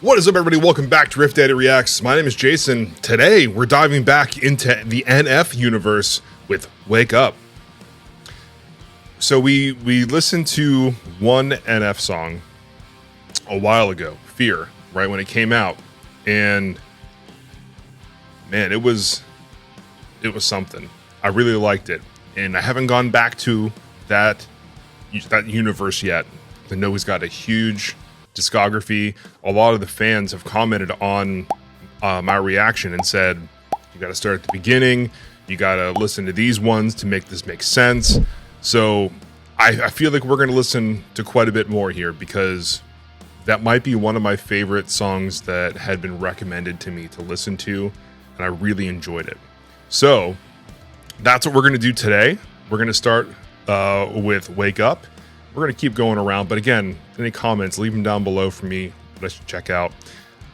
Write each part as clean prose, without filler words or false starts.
What is up, everybody? Welcome back to Riff Data Reacts. My name is Jason. Today, we're diving back into the NF universe with Wake Up. So we listened to one NF song a while ago, Fear, right when it came out. And man, it was something. I really liked it. And I haven't gone back to that universe yet. I know he's got a huge discography. A lot of the fans have commented on my reaction and said, you got to start at the beginning. You got to listen to these ones to make this make sense. So I feel like we're going to listen to quite a bit more here because that might be one of my favorite songs that had been recommended to me to listen to, and I really enjoyed it. So that's what we're going to do today. We're going to start with Wake Up. We're going to keep going around, but again, any comments, leave them down below for me. I should check out.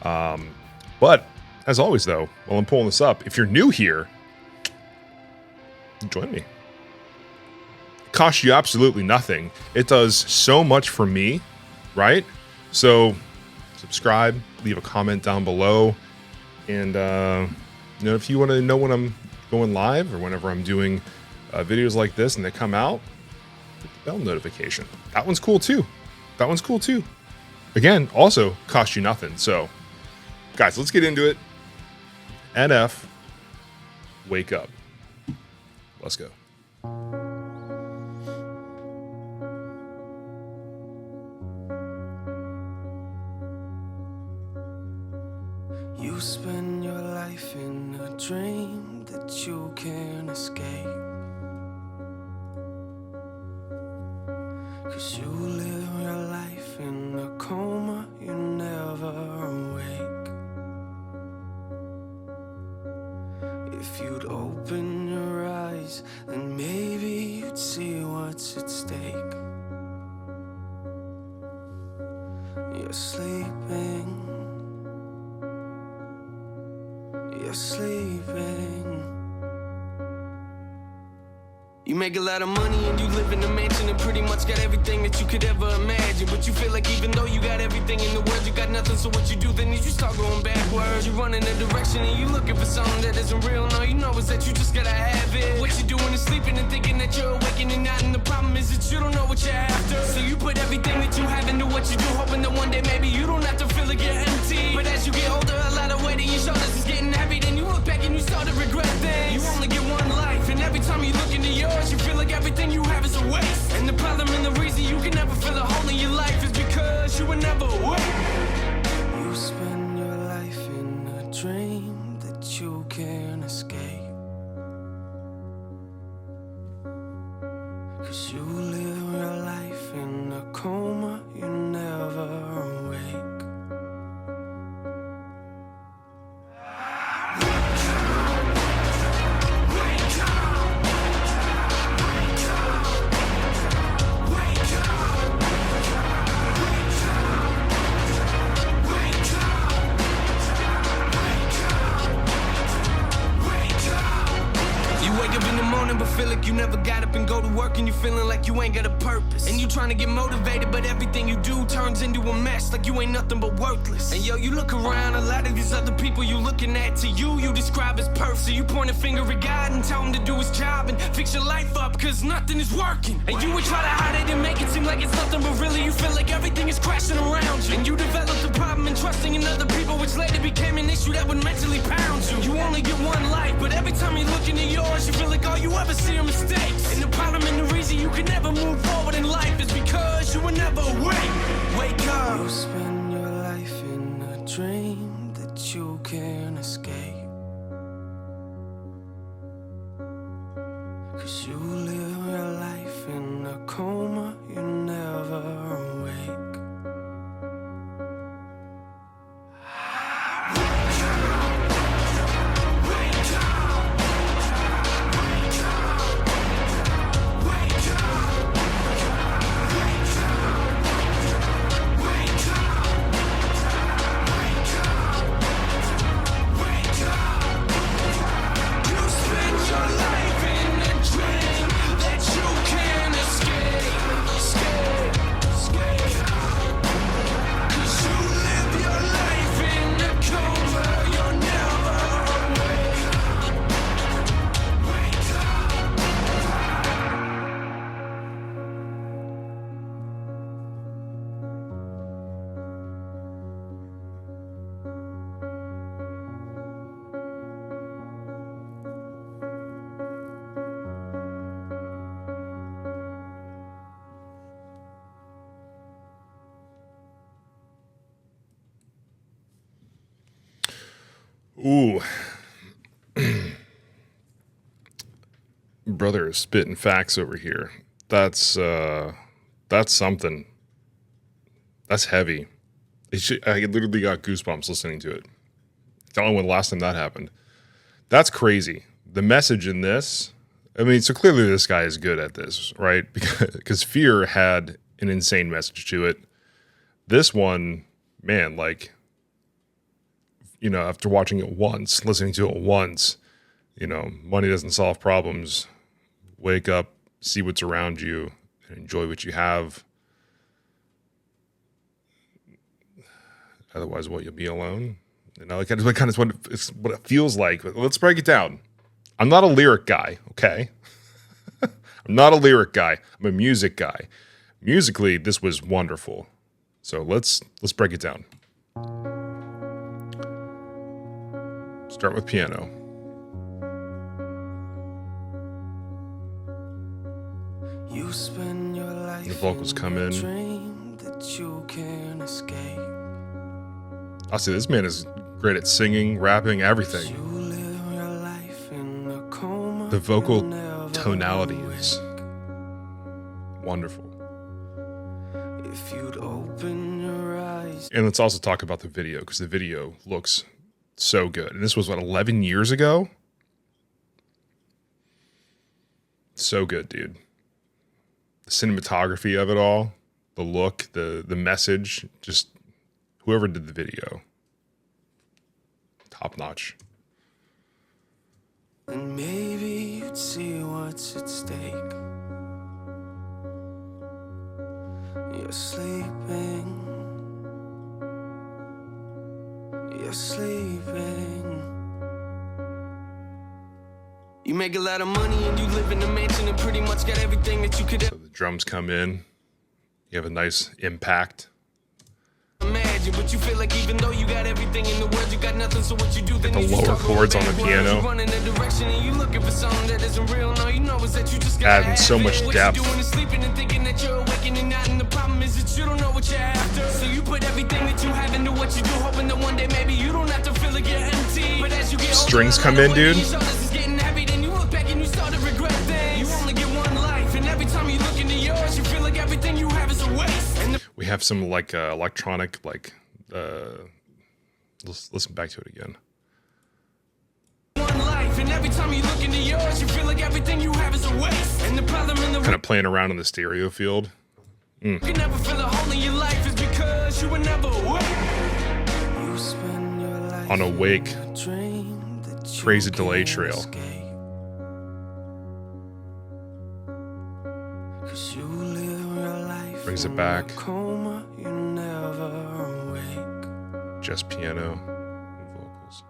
But as always, though, while I'm pulling this up, if you're new here, join me. It costs you absolutely nothing. It does so much for me, right? So subscribe, leave a comment down below, and if you want to know when I'm going live or whenever I'm doing videos like this and they come out, bell notification. That one's cool too. Again, also cost you nothing. So guys, let's get into it. NF, Wake Up. Let's go. You spend your life in a dream that you can't escape. 'Cause you live your life in a coma, you never awake. If you'd open your eyes, then maybe you'd see what's at stake. You're sleeping. You're sleeping. You make a lot of money and you live in a mansion and pretty much got everything that you could ever imagine. But you feel like even though you got everything in the world, you got nothing. So what you do then is you start going backwards. You run in a direction and you looking for something that isn't real. No, you know is that you just gotta have it. What you doing is sleeping and thinking that you're awakening and not. And the problem is that you don't know what you're after. So you put everything that you have into what you do, hoping that one day maybe you don't have to feel like you're empty. But as you get older, a lot of weight on your shoulders is getting heavy. Then you look back and you start to regret things. You only get one life, and every time you look into yours, you feel like everything you have is a waste. And the problem and the reason you can never feel a hole in your life is because you were never awake. You spend your life in a dream that you can't escape. 'Cause you live your life in a coma, you never awake. But feel like you never got up and go to work and you feeling like you ain't got a purpose. And you trying to get motivated, but everything you do turns into a mess, like you ain't nothing but worthless. And yo, you look around, a lot of these other people you looking at, to you describe as perfect. So you point a finger at God and tell him to do his job and fix your life up, cause nothing is working. And you would try to hide it and make it seem like it's nothing, but really you feel like everything is crashing around you. And you developed the problem in trusting in other people, which later became an issue that would mentally pound you. You only get one life, but every time you look into yours, you feel like all you ever see are mistakes. And the problem and the reason you can never move forward in life is because you were never awake. Wake up. You spend your life in a dream that you can't escape. 'Cause you live your life in a coma, you never awake. Ooh. Brother is spitting facts over here. That's something. That's heavy. I literally got goosebumps listening to it. Don't know when the last time that happened. That's crazy. The message in this, I mean, so clearly this guy is good at this, right? Because Fear had an insane message to it. This one, man, like, you know, after watching it once, listening to it once, you know, money doesn't solve problems. Wake up, see what's around you, and enjoy what you have. Otherwise, you'll be alone. You know, like, it's what it feels like. But let's break it down. I'm not a lyric guy, okay? I'm not a lyric guy. I'm a music guy. Musically, this was wonderful. So let's break it down. Start with piano. You spend your life the vocals come in. Dream that you can escape. I'll say this man is great at singing, rapping, everything. You live your life in a coma. The vocal tonality is wonderful. If you'd open your eyes. And let's also talk about the video, because the video looks so good. And this was, 11 years ago? So good, dude. The cinematography of it all, the look, the message, just whoever did the video, top notch. And maybe you'd see what's at stake. You're sleeping. You're sleeping. You make a lot of money and you live in a mansion and pretty much got everything that you could ever. So the drums come in. You have a nice impact. Imagine, but you feel like even though you got everything in the world, you got nothing. So what you do then? The lower chords on the piano. You run in a direction and you looking for something that isn't real. No, you know is that you just adding so much depth. What you doing is sleeping and thinking that you're awakening and not. And the problem is that you don't know what you're after. So you put everything that you have into what you do, hoping that one day maybe you don't have to feel like you're empty. But as you get strings come in, dude. We have some like electronic, like let's listen back to it again. One life, and every time you look into yours, you feel like everything you have is a waste. And the problem in the kind of playing around in the stereo field. You can never feel a hole in your life is because you were never awake. You spend your life on Awake. Crazy delay trail. Escape. Brings it back. Coma, you never awake. Just piano and vocals.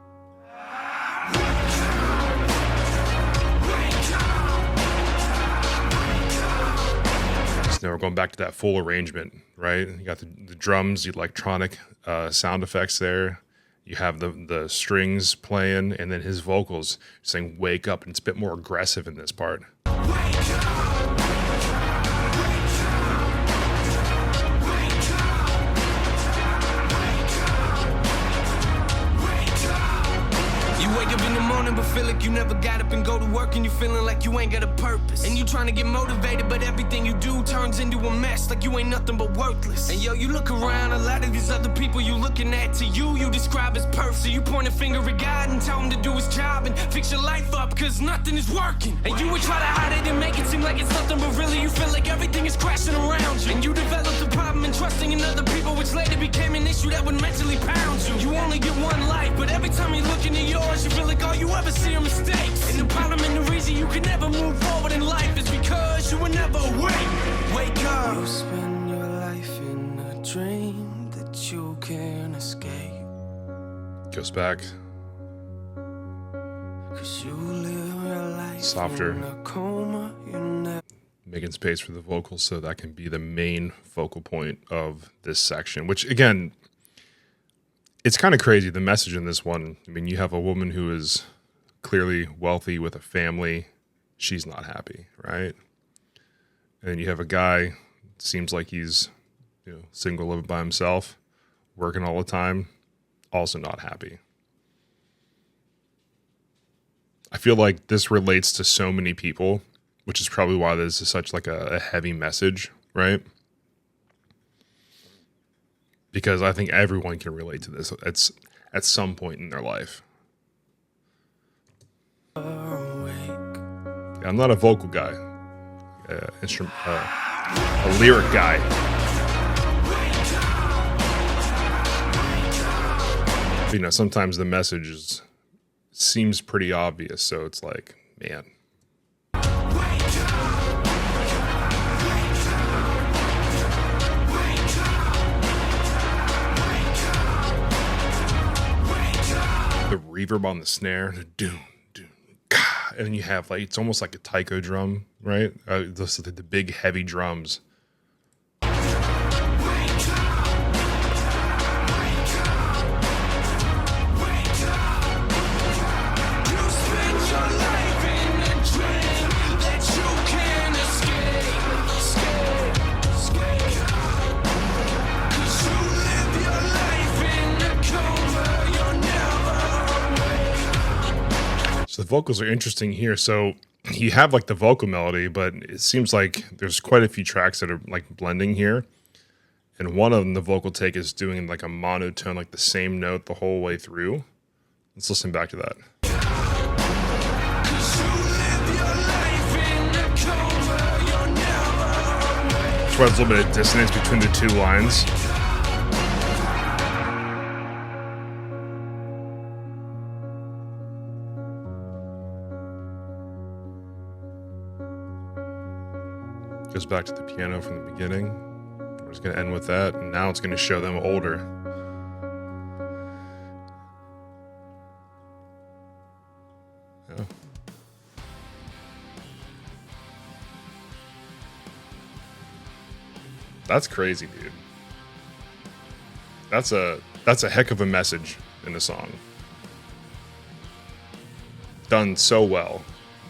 So now we're going back to that full arrangement, right? You got the drums, the electronic sound effects there. You have the strings playing, and then his vocals saying "wake up," and it's a bit more aggressive in this part. Wake up! But feel like you never got up and go to work and you feeling like you ain't got a purpose. And you trying to get motivated, but everything you do turns into a mess, like you ain't nothing but worthless. And yo, you look around, a lot of these other people you looking at, to you describe as perfect. So you point a finger at God and tell him to do his job and fix your life up, cause nothing is working. And you would try to hide it and make it seem like it's nothing, but really you feel like everything is crashing around you. And you developed the problem in trusting in other people, which later became an issue that would mentally pound you. You only get one life, but every time you look into yours, you feel like all you ever see are mistakes. And the problem and the reason you can never move forward in life is because you were never awake. Wake up. You spend your life in a dream that you can escape. Goes back. Cause you live your life softer. In a coma, you never... Making space for the vocals so that can be the main focal point of this section, which again, it's kind of crazy. The message in this one, I mean, you have a woman who is clearly wealthy with a family. She's not happy, right? And you have a guy, seems like he's, single, living by himself, working all the time, also not happy. I feel like this relates to so many people, which is probably why this is such like a heavy message, right? Because I think everyone can relate to this at some point in their life. Yeah, I'm not a vocal guy, a lyric guy. But, you know, sometimes the message seems pretty obvious, so it's like, man. The reverb on the snare, doom, and then you have like, it's almost like a taiko drum, right? The big heavy drums. The vocals are interesting here. So you have like the vocal melody, but it seems like there's quite a few tracks that are like blending here. And one of them, the vocal take is doing like a monotone, like the same note the whole way through. Let's listen back to that. That's why there's a little bit of dissonance between the two lines. Goes back to the piano from the beginning. We're just going to end with that, and now it's going to show them older. Yeah. That's crazy, dude. That's a heck of a message in the song. Done so well.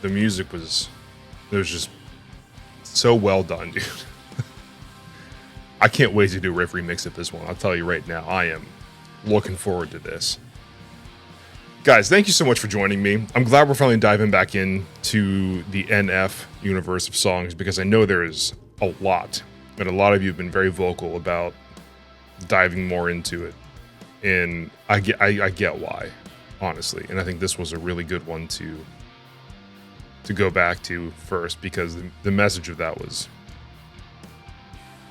The music was just so well done, dude. I can't wait to do a riff remix of this one. I'll tell you right now, I am looking forward to this. Guys, thank you so much for joining me. I'm glad we're finally diving back into the NF universe of songs, because I know there is a lot, and a lot of you have been very vocal about diving more into it. And I get why, honestly. And I think this was a really good one to go back to first, because the message of that was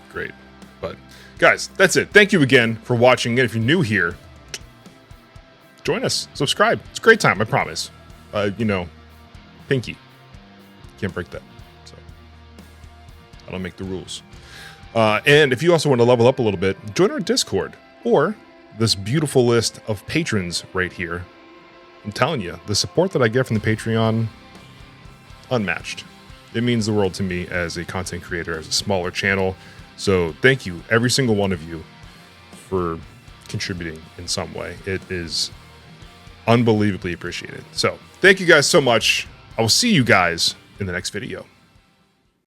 great. But guys, that's it. Thank you again for watching. And if you're new here, join us, subscribe. It's a great time, I promise. You know, pinky, can't break that. So I don't make the rules. And if you also want to level up a little bit, join our Discord or this beautiful list of patrons right here. I'm telling you, the support that I get from the Patreon, unmatched. It means the world to me as a content creator, as a smaller channel. So thank you, every single one of you, for contributing in some way. It is unbelievably appreciated. So thank you guys so much. I will see you guys in the next video.